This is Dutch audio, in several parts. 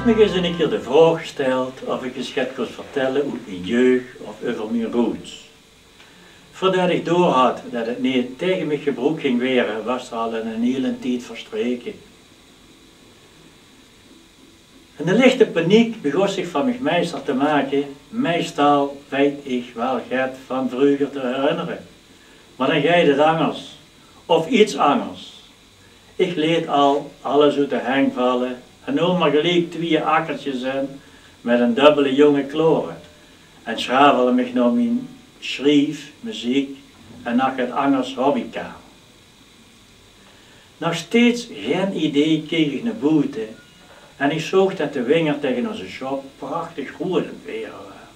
me eens een keer de vraag gesteld of ik eens ga vertellen uit mijn jeugd of over mijn roots. Voordat ik doorhad dat het niet tegen me gebroek ging weren, was er al een hele tijd verstreken. En de lichte paniek begon zich van mij meester te maken. Meestal weet ik wel het van vroeger te herinneren. Maar dan ga je het anders. Of iets anders. Ik leed al alles uit de hang vallen. En noem maar gelijk 2 akkertjes in met een dubbele jonge kloren. En schravelde me naar mijn schrijf, muziek en naar het anders hobbykamer. Nog steeds geen idee kreeg ik naar buiten. En ik zag dat de winger tegen onze shop prachtig goed aan het weer waren.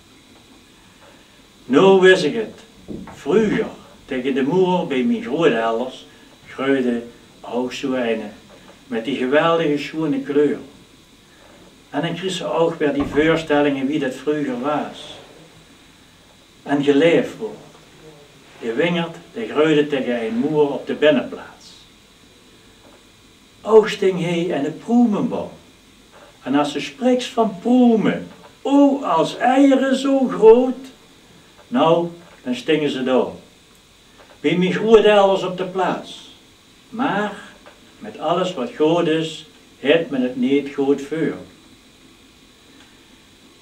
Nu wist ik het. Vroeger, tegen de moer bij mijn grootouders, groeide ook zo een met die geweldige schone kleur. En ik kreeg ze ook weer die voorstellingen wie dat vroeger was. En geleefd wordt. De wingerd, de groeide tegen een moer op de binnenplaats. Ook sting hij en de proemenboom. En als ze spreekt van proemen, als eieren zo groot, nou, dan stingen ze door. Bij mijn grootouders op de plaats. Maar, met alles wat goed is, heeft men het niet goed voor.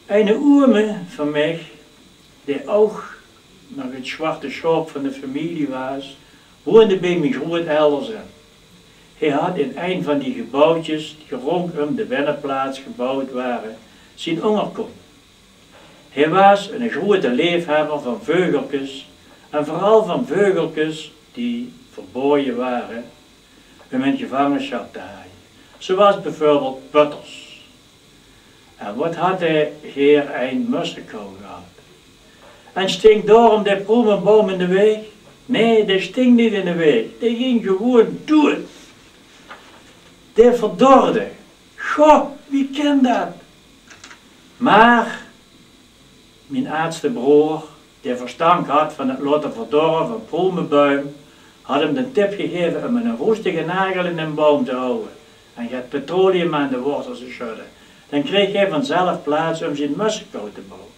Een oome van mij, die ook nog het zwarte schop van de familie was, woonde bij mijn grootouders in. Hij had in een van die gebouwtjes die rondom de binnenplaats gebouwd waren, zijn onderkomen. Hij was een grote liefhebber van vogeltjes en vooral van vogeltjes die verboden waren om in gevangenschap te halen. Zoals bijvoorbeeld putters. En wat had hij hier een mussenkou gehad? En sting daarom de proemenboom in de weg? Nee, die sting niet in de weg. Die ging gewoon dood. Die verdorde. Goh, wie kent dat? Maar mijn oudste broer, die verstand had van het laten verdorren van proemenbuim, had hem de tip gegeven om een roestige nagel in een boom te houden en het petroleum aan de wortels te schudden. Dan kreeg hij vanzelf plaats om zijn mussenkou te bouwen.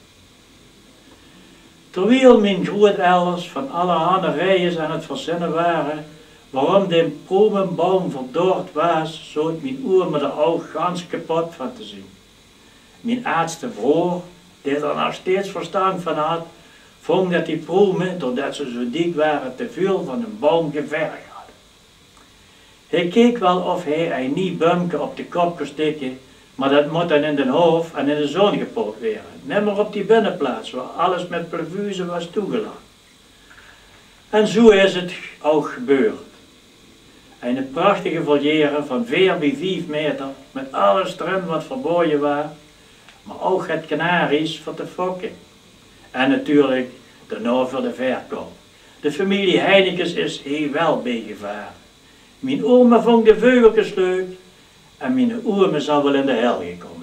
Terwijl mijn grootouders van allerhande rijen aan het verzinnen waren waarom de proemenboom verdord was, zo het mijn oom er ook gans kapot van te zien. Mijn oudste broer, die er nog steeds verstand van had, vond dat die proemen, doordat ze zo dik waren, te veel van een boom gevergd hadden. Hij keek wel of hij een nieuw bumpje op de kop kon steken, maar dat moet dan in de hoofd en in de zon gepoot worden. Net maar op die binnenplaats, waar alles met plafuse was toegelaten. En zo is het ook gebeurd. Een prachtige volière van 4 bij 5 meter, met alles erin wat verboden was, maar ook het kanaries voor te fokken. En natuurlijk daarna voor de verkoop. De familie Heinekens is hier wel bijgevaren. Mijn oma vond de vogeltjes leuk en mijn oom zal wel in de hel gekomen.